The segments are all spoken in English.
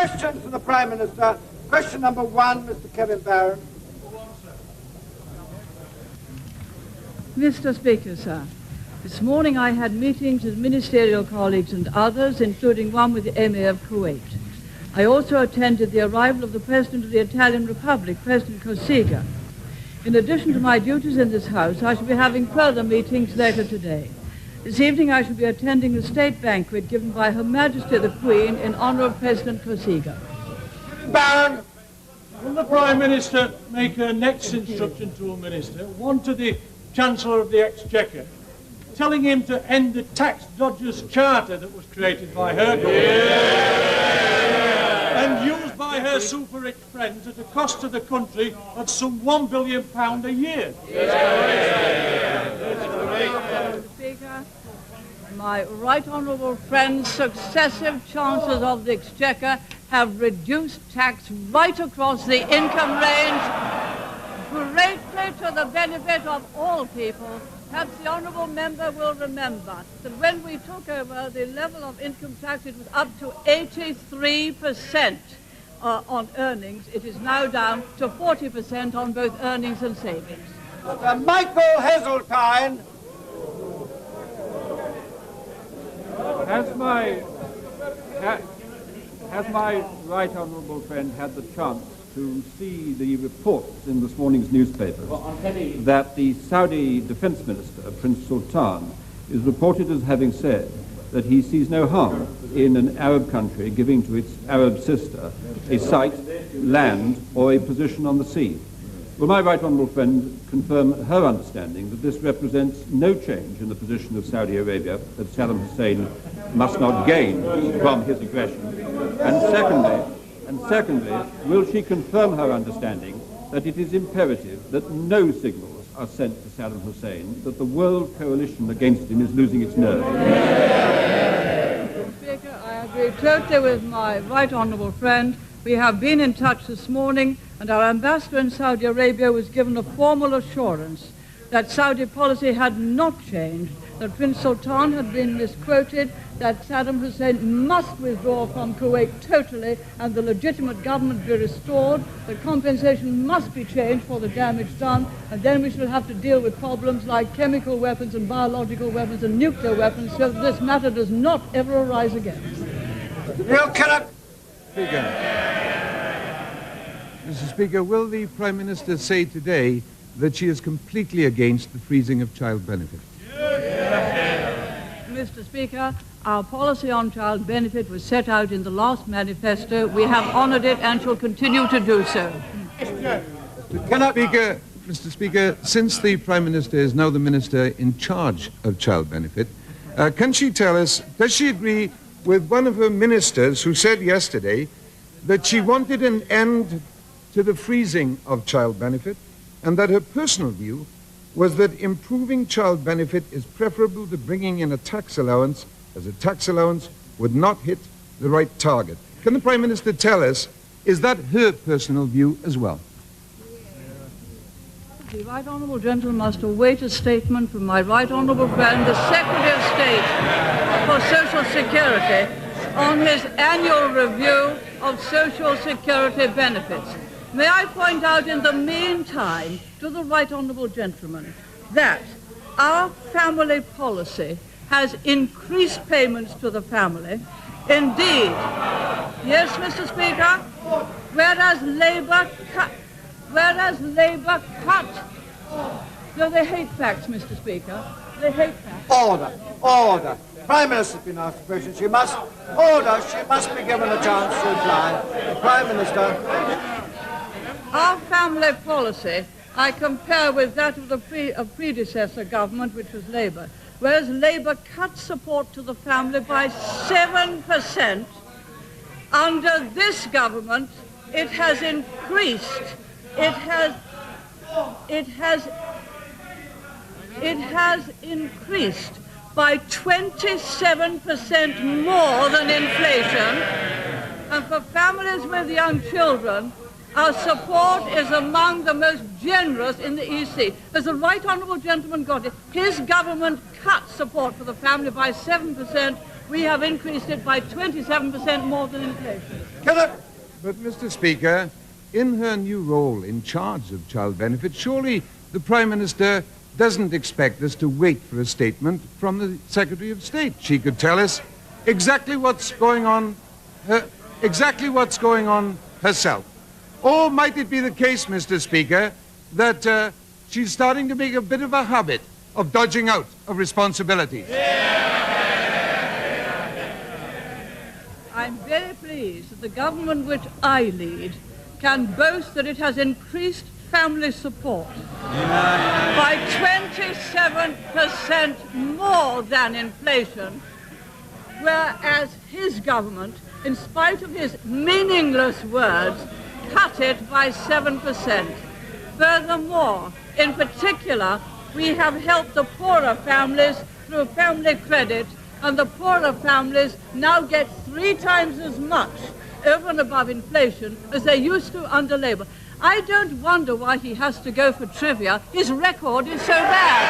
Questions for the Prime Minister. Question number 1, Mr. Kevin Barron. Mr. Speaker, sir, this morning I had meetings with ministerial colleagues and others, including one with the Emir of Kuwait. I also attended the arrival of the President of the Italian Republic, President Cossiga. In addition to my duties in this House, I shall be having further meetings later today. This evening I shall be attending the state banquet given by Her Majesty the Queen in honour of President Cossiga. Barron. Will the Prime Minister make a next instruction to a minister, one to the Chancellor of the Exchequer, telling him to end the tax dodgers charter that was created by her government and used by her super-rich friends at a cost to the country of some £1 billion a year? Mr. Speaker, my right honourable friends, successive Chancellors of the Exchequer, have reduced tax right across the income range, greatly to the benefit of all people. Perhaps the honourable member will remember that when we took over, the level of income tax, it was up to 83% on earnings. It is now down to 40% on both earnings and savings. Michael Heseltine. Has my right honourable friend had the chance to see the reports in this morning's newspaper that the Saudi Defence Minister, Prince Sultan, is reported as having said that he sees no harm in an Arab country giving to its Arab sister a site, land, or a position on the sea? Will my right honourable friend confirm her understanding that this represents no change in the position of Saudi Arabia, that Saddam Hussein must not gain from his aggression? And secondly, will she confirm her understanding that it is imperative that no signals are sent to Saddam Hussein that the world coalition against him is losing its nerve? Mr. Speaker, I agree totally with my right honourable friend. We have been in touch this morning, and our ambassador in Saudi Arabia was given a formal assurance that Saudi policy had not changed, that Prince Sultan had been misquoted, that Saddam Hussein must withdraw from Kuwait totally and the legitimate government be restored, that compensation must be changed for the damage done, and then we shall have to deal with problems like chemical weapons and biological weapons and nuclear weapons so that this matter does not ever arise again. Neil Kinnock. Mr. Speaker, will the Prime Minister say today that she is completely against the freezing of child benefit? Mr. Speaker, our policy on child benefit was set out in the last manifesto. We have honoured it and shall continue to do so. Mr. Speaker, since the Prime Minister is now the Minister in charge of child benefit, can she tell us, does she agree with one of her ministers who said yesterday that she wanted an end to the freezing of child benefit, and that her personal view was that improving child benefit is preferable to bringing in a tax allowance, as a tax allowance would not hit the right target? Can the Prime Minister tell us, is that her personal view as well? The right honourable gentleman must await a statement from my right honourable friend, the Secretary of State for Social Security, on his annual review of Social Security benefits. May I point out in the meantime to the right honourable gentleman that our family policy has increased payments to the family. Indeed, yes, Mr. Speaker, whereas Labour cut, no, they hate facts, Mr. Speaker. They hate facts. Order. Prime Minister's been asked a question. She must be given a chance to reply. The Prime Minister. Our family policy, I compare with that of the predecessor government, which was Labour. Whereas Labour cut support to the family by 7%, under this government it has increased. It has increased by 27% more than inflation. And for families with young children, our support is among the most generous in the EC. As the right honourable gentleman got it, his government cut support for the family by 7%, We have increased it by 27% more than inflation. But, Mr. Speaker, in her new role in charge of child benefits, surely the Prime Minister doesn't expect us to wait for a statement from the Secretary of State. She could tell us exactly what's going on herself. Or might it be the case, Mr. Speaker, that she's starting to make a bit of a habit of dodging out of responsibility? I'm very pleased that the government which I lead can boast that it has increased family support by 27% more than inflation, whereas his government, in spite of his meaningless words, cut it by 7%. Furthermore, in particular, we have helped the poorer families through family credit, and the poorer families now get 3 times as much over and above inflation as they used to under Labour. I don't wonder why he has to go for trivia. His record is so bad.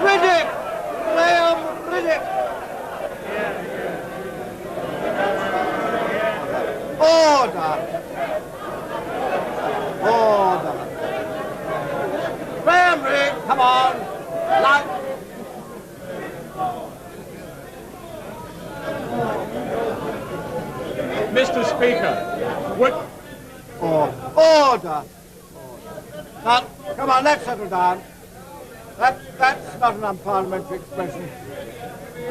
Riddick! Graham Riddick! Order! Order! Graham Riddick, come on! Loud! Mr. Speaker, Order! Now, come on, let's settle down. That's not an unparliamentary expression.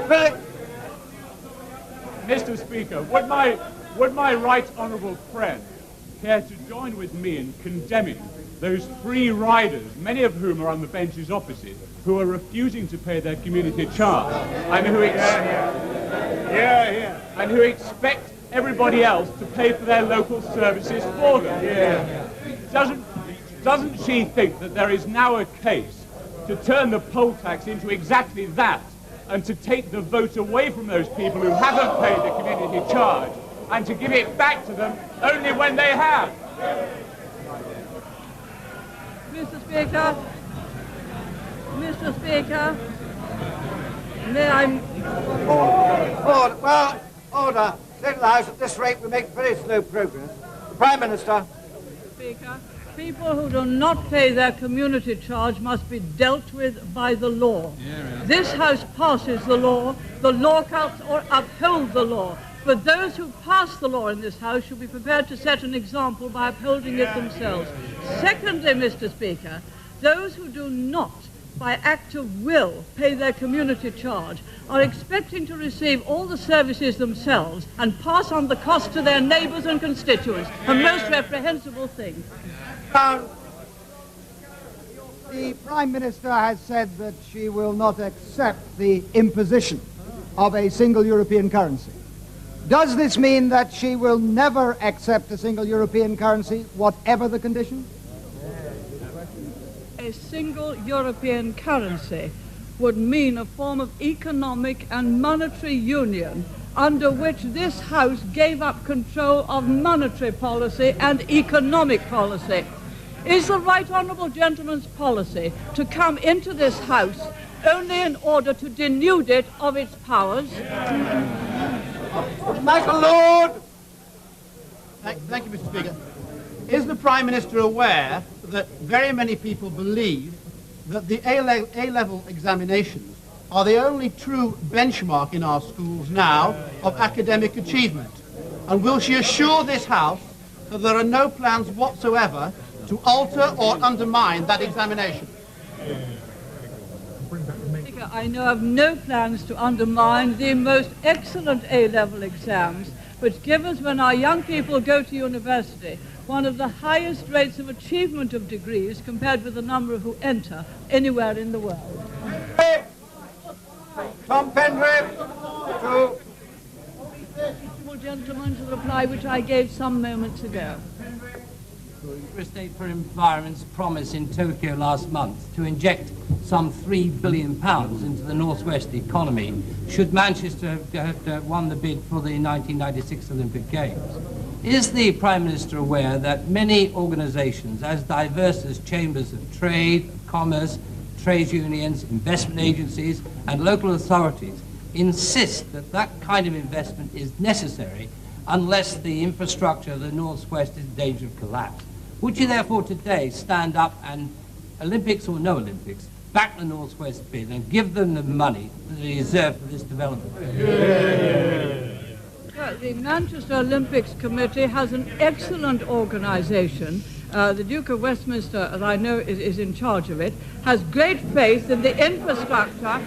Really? Mr. Speaker, would my right honourable friend care to join with me in condemning those 3 riders, many of whom are on the benches opposite, who are refusing to pay their community charge, and who expect everybody else to pay for their local services for them? Doesn't she think that there is now a case to turn the poll tax into exactly that, and to take the vote away from those people who haven't paid the community charge, and to give it back to them only when they have? Mr. Speaker, may I... Order. Little House, at this rate we make very slow progress. The Prime Minister. Speaker, people who do not pay their community charge must be dealt with by the law. This House passes the law counts or uphold the law. But those who pass the law in this House should be prepared to set an example by upholding it themselves. Secondly, Mr. Speaker, those who do not, by act of will, pay their community charge are expecting to receive all the services themselves and pass on the cost to their neighbours and constituents, a most reprehensible thing. The Prime Minister has said that she will not accept the imposition of a single European currency. Does this mean that she will never accept a single European currency, whatever the condition? A single European currency would mean a form of economic and monetary union under which this House gave up control of monetary policy and economic policy. Is the right honourable gentleman's policy to come into this House only in order to denude it of its powers? Michael Lord! Thank you, Mr. Speaker. Is the Prime Minister aware that very many people believe that the A-level examinations are the only true benchmark in our schools now of academic achievement? And will she assure this House that there are no plans whatsoever to alter or undermine that examination? I know of no plans to undermine the most excellent A-level exams, which give us, when our young people go to university, one of the highest rates of achievement of degrees compared with the number who enter anywhere in the world. Tom Penriff, to... Gentlemen, to the reply which I gave some moments ago. State for Environment's promise in Tokyo last month to inject some £3 billion into the northwest economy should Manchester have won the bid for the 1996 Olympic Games. Is the Prime Minister aware that many organisations as diverse as chambers of trade, commerce, trade unions, investment agencies, and local authorities insist that that kind of investment is necessary unless the infrastructure of the Northwest is in danger of collapse. Would you therefore today stand up and, Olympics or no Olympics, back the Northwest bid and give them the money that they deserve for this development? The Manchester Olympics Committee has an excellent organisation. The Duke of Westminster, as I know, is in charge of it, has great faith in the infrastructure,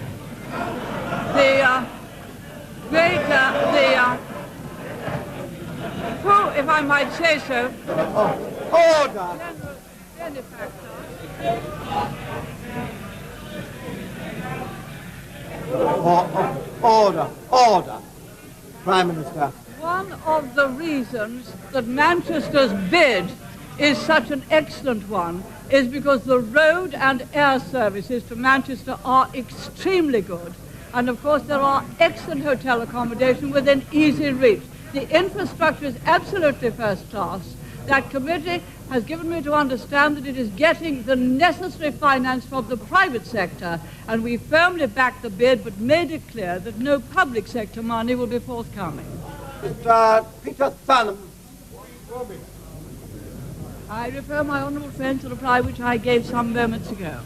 who, if I might say so, Order! Order! Prime Minister. One of the reasons that Manchester's bid is such an excellent one is because the road and air services to Manchester are extremely good. And of course there are excellent hotel accommodation within easy reach. The infrastructure is absolutely first class. That committee has given me to understand that it is getting the necessary finance from the private sector, and we firmly back the bid but made it clear that no public sector money will be forthcoming. Mr. Peter Thunham. I refer my honourable friend to the reply which I gave some moments ago.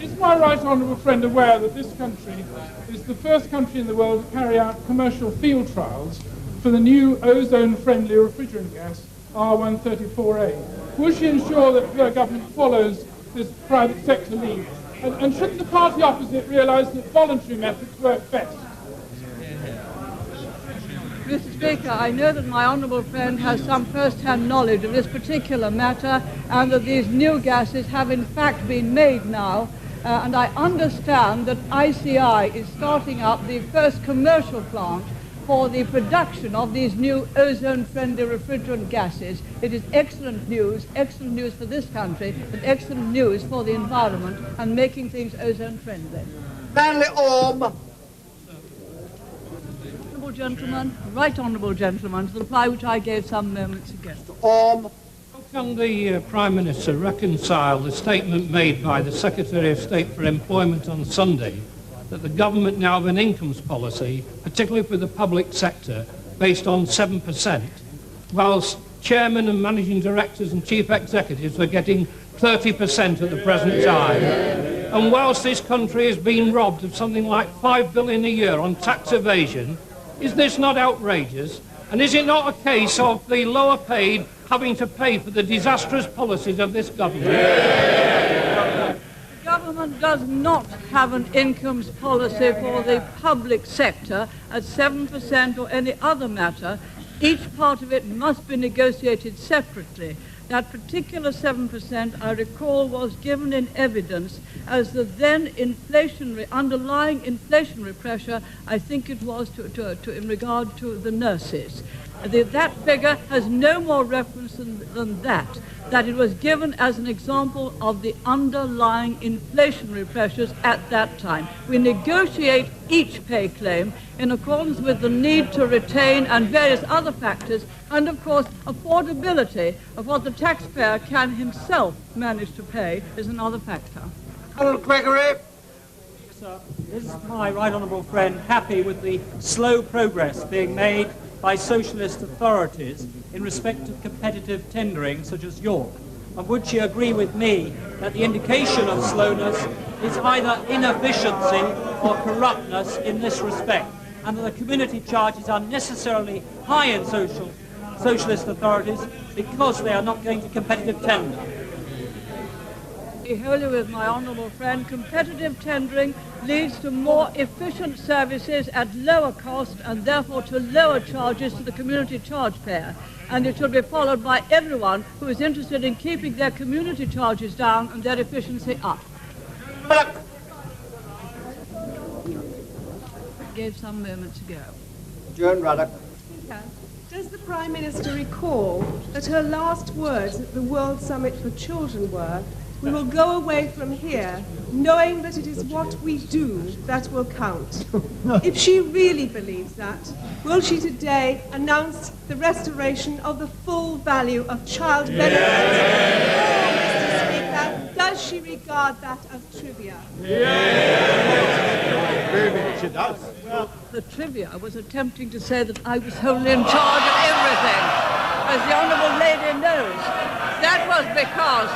Is my right honourable friend aware that this country is the first country in the world to carry out commercial field trials for the new ozone-friendly refrigerant gas R134A? Will she ensure that her government follows this private sector lead? And shouldn't the party opposite realise that voluntary methods work best? Mr. Speaker, I know that my honourable friend has some first-hand knowledge of this particular matter and that these new gases have in fact been made now, and I understand that ICI is starting up the first commercial plant for the production of these new ozone-friendly refrigerant gases. It is excellent news for this country, and excellent news for the environment and making things ozone-friendly. Stanley Orme. Right honourable gentleman, to the reply which I gave some moments ago. Orme. How can the Prime Minister reconcile the statement made by the Secretary of State for Employment on Sunday that the government now have an incomes policy, particularly for the public sector, based on 7%, whilst chairmen and managing directors and chief executives are getting 30% at the present time? And whilst this country is being robbed of something like $5 billion a year on tax evasion, is this not outrageous? And is it not a case of the lower paid having to pay for the disastrous policies of this government? The government does not have an incomes policy for the public sector at 7% or any other matter. Each part of it must be negotiated separately. That particular 7%, I recall, was given in evidence as the then underlying inflationary pressure, I think it was in regard to the nurses. That figure has no more reference than that it was given as an example of the underlying inflationary pressures at that time. We negotiate each pay claim in accordance with the need to retain and various other factors, and of course affordability of what the taxpayer can himself manage to pay is another factor. Colonel Gregory. Sir, is my right honourable friend happy with the slow progress being made by socialist authorities in respect of competitive tendering such as York? And would she agree with me that the indication of slowness is either inefficiency or corruptness in this respect, and that the community charges are necessarily high in socialist authorities because they are not going to competitive tender? Wholly with my honourable friend, competitive tendering leads to more efficient services at lower cost and therefore to lower charges to the community charge payer. And it should be followed by everyone who is interested in keeping their community charges down and their efficiency up. Gave some moments ago. Joan Ruddock. Does the Prime Minister recall that her last words at the World Summit for Children were, "We will go away from here knowing that it is what we do that will count"? If she really believes that, will she today announce the restoration of the full value of child benefits? Mr. Speaker, does does she regard that as trivia? Maybe she does. Well, the trivia was attempting to say that I was wholly in charge of everything, as the honourable lady knows. That was because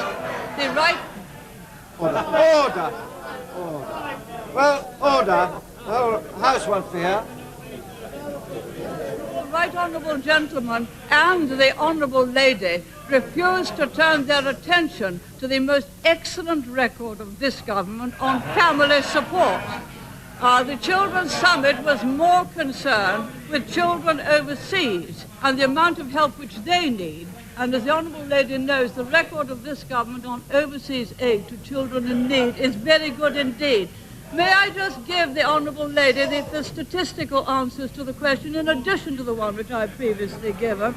the right... Order. Well, order. Oh, House wants to hear. The right honourable gentleman and the honourable lady refused to turn their attention to the most excellent record of this government on family support. The Children's Summit was more concerned with children overseas and the amount of help which they need. And as the honourable lady knows, the record of this government on overseas aid to children in need is very good indeed. May I just give the honourable lady the statistical answers to the question in addition to the one which I previously given.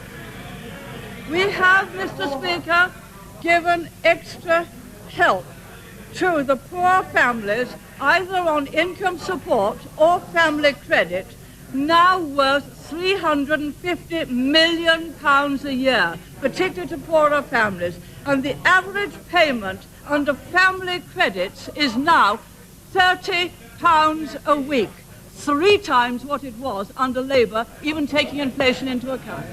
We have, Mr. Speaker, given extra help to the poor families, either on income support or family credit, now worth £350 million a year, particularly to poorer families. And the average payment under family credits is now £30 a week, 3 times what it was under Labour, even taking inflation into account.